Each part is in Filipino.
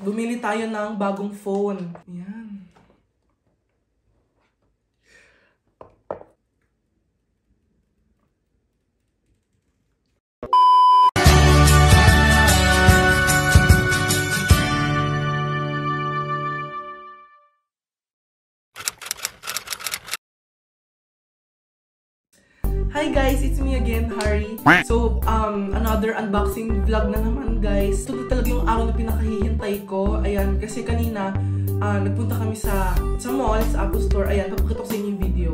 Bumili tayo ng bagong phone. Ayan. Hi guys, it's me again, Harry. So, another unboxing vlog na naman guys. Ito na talaga yung araw na pinakahihintay ko. Ayan, kasi kanina, nagpunta kami sa mall, sa Apple Store. Ayan, papakita ko sa inyo yung video.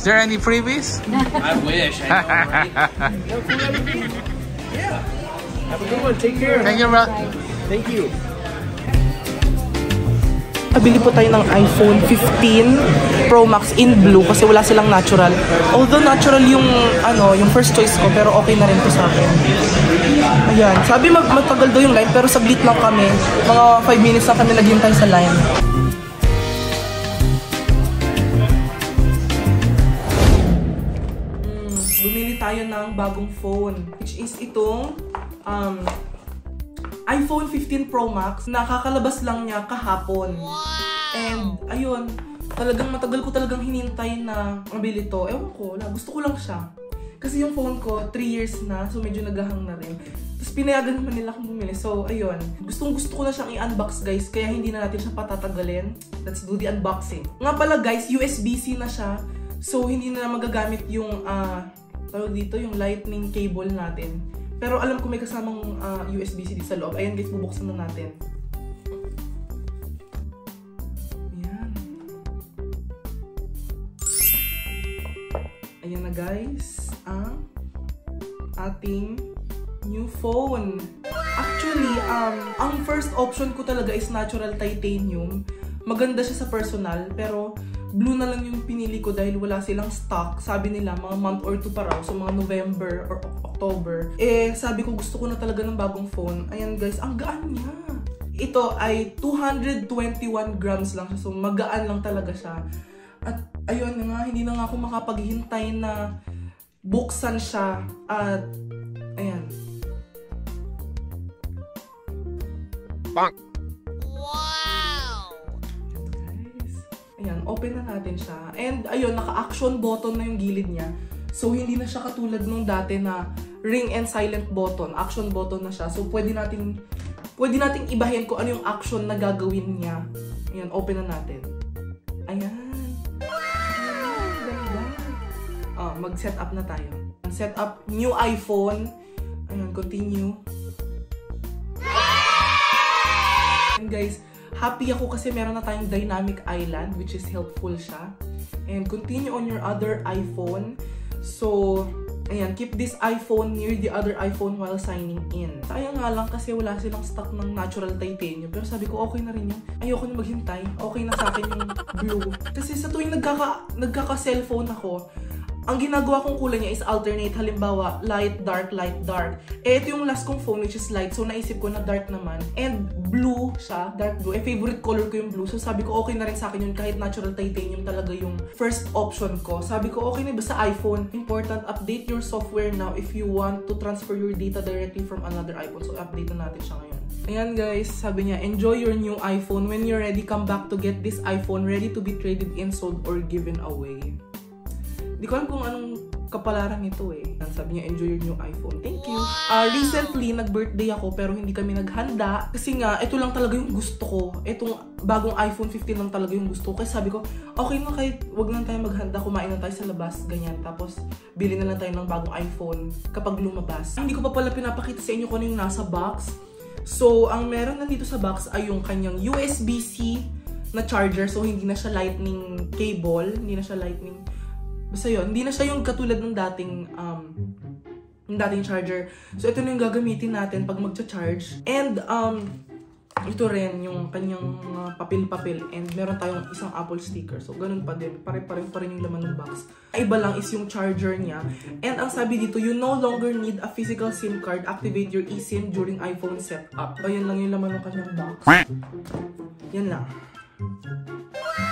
Is there any freebies? I wish. I know, right? Yeah. Have a good one. Take care. Thank you, bro. Thank you. Nabili po tayo ng iPhone 15 Pro Max in blue kasi wala silang natural. Although natural yung first choice ko, pero okay na rin po sa akin. Ayan. Sabi matagal daw yung line, pero saglit lang kami. Mga 5 minutes na kami naghintay sa line. Bumili tayo ng bagong phone, which is itong iPhone 15 Pro Max. Nakakalabas lang niya kahapon. And ayun, matagal ko talagang hinintay na mabili to. Ewan ko, gusto ko lang siya. Kasi yung phone ko, 3 years na, so medyo naghahang na rin. Tapos pinayagan naman nila akong bumili. So ayun, gusto ko na siyang i-unbox guys, kaya hindi na natin siya patatagalin. Let's do the unboxing. Nga pala guys, USB-C na siya. So hindi na magagamit yung tawag dito, yung lightning cable natin. Pero alam ko may kasamang USB-C dito sa loob. Ayan guys, bubuksan na natin. Ayan. Ayan na guys, ang ating new phone. Actually, ang first option ko talaga is natural titanium. Maganda siya sa personal, pero blue na lang yung pinili ko dahil wala silang stock. Sabi nila, mga month or 2 pa raw. So, mga November or October. Sabi ko, gusto ko na talaga ng bagong phone. Ayan guys, ang gaan niya. Ito ay 221 grams lang siya. So, magaan lang talaga siya. At, ayun nga, hindi na nga ako makapaghintay na buksan siya. At, ayan. Bang! Ayan, open na natin siya. And ayun, naka-action button na yung gilid niya. So, hindi na siya katulad nung dati na ring and silent button. Action button na siya. So, pwede nating ibahin kung ano yung action na gagawin niya. Ayan, open na natin. Ayan. Ganda. Mag-set up na tayo. Set up new iPhone. Ayan, continue. And guys, happy ako kasi meron na tayong dynamic island, which is helpful siya. And continue on your other iPhone. So, ayan, keep this iPhone near the other iPhone while signing in. Sayang nga lang kasi wala silang stock ng natural titanium. Pero sabi ko, okay na rin yun. Ayoko na maghintay. Okay na sa akin yung blue. Kasi sa tuwing nagkaka-cellphone ako, ang ginagawa kong kulay niya is alternate. Halimbawa, light, dark, light, dark. Ito yung last kong phone which is light. So, naisip ko na dark naman. And blue siya, dark blue. Favorite color ko yung blue. So, sabi ko okay na rin sa akin yun kahit natural titanium talaga yung first option ko. Sabi ko okay na ba sa iPhone? Important, update your software now if you want to transfer your data directly from another iPhone. So, update na natin siya ngayon. Ayan guys, sabi niya, enjoy your new iPhone. When you're ready, come back to get this iPhone ready to be traded in, sold, or given away. Di ko alam kung anong kapalaran nito eh. Sabi niya, enjoy your new iPhone. Thank you. Recently, nag-birthday ako pero hindi kami naghanda. Kasi nga, ito lang talaga yung gusto ko. Itong bagong iPhone 15 lang talaga yung gusto ko. Kaya sabi ko, okay na kahit wag lang tayo maghanda, kumain na tayo sa labas, ganyan. Tapos, bili na lang tayo ng bagong iPhone kapag lumabas. Hindi ko pa pala pinapakita sa inyo kung ano yung nasa box. So, ang meron nandito sa box ay yung kanyang USB-C na charger. So, hindi na siya lightning cable. Hindi na siya lightning. Basta yun, hindi na siya yung katulad ng dating charger. So, ito na yung gagamitin natin pag magcha-charge. And, ito rin yung kanyang papel-papel and meron tayong isang Apple sticker. So, ganun pa din. Pare-pareho pa rin yung laman ng box. Iba lang is yung charger niya. And ang sabi dito, you no longer need a physical SIM card. Activate your eSIM during iPhone setup. Ayan lang yung laman ng kanyang box. Yan lang.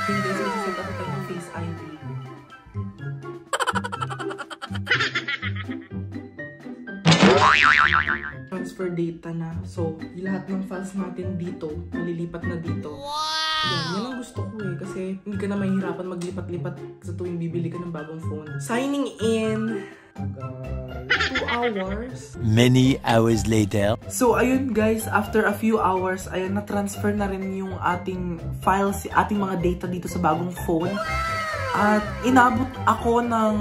Hindi guys, isa-set up tayo ng Face ID. Transfer data na. So, yung lahat ng files natin dito, malilipat na dito. Yan ang gusto ko eh. Kasi hindi ka na mahihirapan maglipat-lipat sa tuwing bibili ka ng bagong phone. Signing in 2 hours. Many hours later. So, ayun guys, after a few hours, ayun, na-transfer na rin yung ating files, ating mga data dito sa bagong phone. At inabot ako ng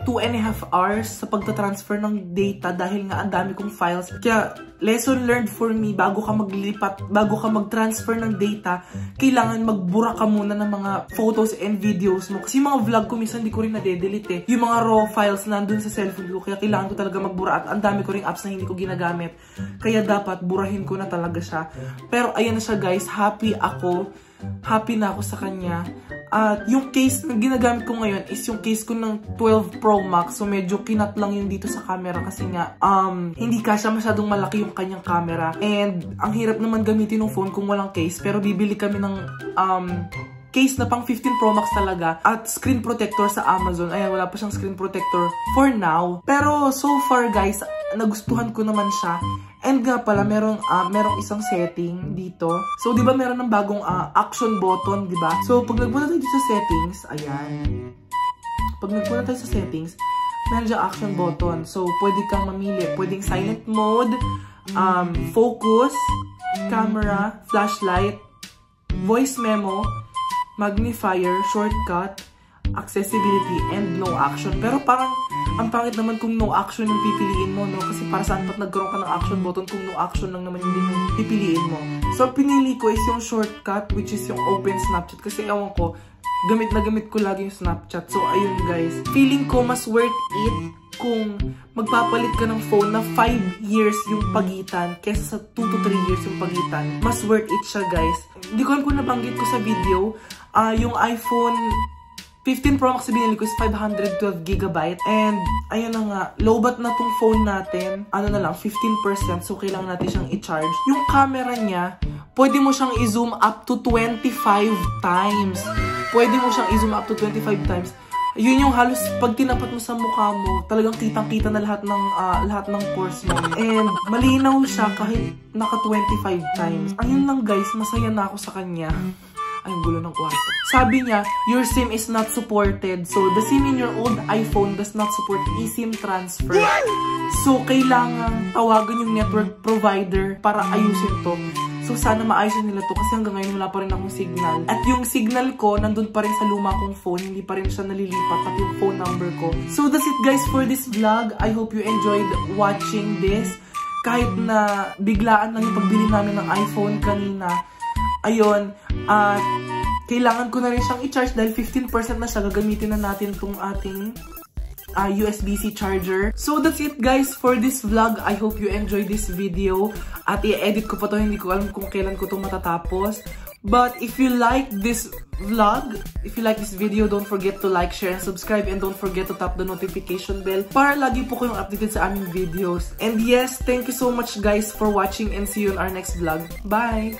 2.5 hours sa pagta-transfer ng data dahil nga ang dami kong files. Kaya, lesson learned for me, bago ka maglipat, bago ka mag-transfer ng data, kailangan magbura ka muna ng mga photos and videos mo. Kasi yung mga vlog ko, minsan hindi ko rin nade-delete eh. Yung mga raw files nandun sa cellphone ko, kaya kailangan ko talaga magbura at ang dami ko ring apps na hindi ko ginagamit. Kaya dapat burahin ko na talaga siya. Pero ayan na siya guys, happy ako. Happy na ako sa kanya. At yung case na ginagamit ko ngayon is yung case ko ng 12 Pro Max. So medyo kinat lang yung dito sa camera kasi nga hindi kasya masyadong malaki yung kanyang camera. And ang hirap naman gamitin ng phone kung walang case. Pero bibili kami ng case na pang 15 Pro Max talaga at screen protector sa Amazon. Ayan, wala pa siyang screen protector for now. Pero so far guys, nagustuhan ko naman siya. And nga pala, merong isang setting dito. So, di ba meron ng bagong action button, di ba? So, pag nagpunta tayo sa settings, ayan. Pag nagpunta tayo sa settings, meron dyan action button. So, pwede kang mamili. Pwedeng silent mode, focus, camera, flashlight, voice memo, magnifier, shortcut, accessibility, and no action. Pero parang ang pangit naman kung no action yung pipiliin mo, no? Kasi para saan pat nagkaroon ka ng action button kung no action lang naman yung pipiliin mo. So, pinili ko is yung shortcut, which is yung open Snapchat. Kasi ewan ko, gamit na gamit ko lagi yung Snapchat. So, ayun guys. Feeling ko mas worth it kung magpapalit ka ng phone na 5 years yung pagitan kesa sa 2 to 3 years yung pagitan. Mas worth it siya guys. Hindi ko alam kung nabanggit ko sa video, yung iPhone 15 Pro Max binili ko is 512GB. And, ayun na nga, lowbat na tong phone natin. Ano na lang, 15%. So, kailangan natin siyang i-charge. Yung camera niya, pwede mo siyang i-zoom up to 25 times. Pwede mo siyang i-zoom up to 25 times. Yun yung halos, pag tinapat mo sa mukha mo, talagang kitang-kita na lahat ng pores mo. And, malinaw siya kahit naka 25 times. Ayun lang guys, masaya na ako sa kanya. Ay, ang gulo ng kwarto. Sabi niya, your SIM is not supported. So, the SIM in your old iPhone does not support eSIM transfer. So, kailangan tawagan yung network provider para ayusin to. So, sana maayusin nila to kasi hanggang ngayon wala pa rin akong signal. At yung signal ko, nandun pa rin sa luma kong phone. Hindi pa rin siya nalilipat, pati yung phone number ko. So, that's it guys for this vlog. I hope you enjoyed watching this. Kahit na biglaan lang yung pagbili namin ng iPhone kanina. Ayun, at kailangan ko na rin siyang i-charge dahil 15% na siya. Gagamitin na natin itong ating USB-C charger. So that's it guys for this vlog. I hope you enjoyed this video. At i-edit ko pa to, hindi ko alam kung kailan ko itong matatapos. But if you like this vlog, if you like this video, don't forget to like, share, and subscribe. And don't forget to tap the notification bell para lagi po kayong updated sa aming videos. And yes, thank you so much guys for watching and see you in our next vlog. Bye!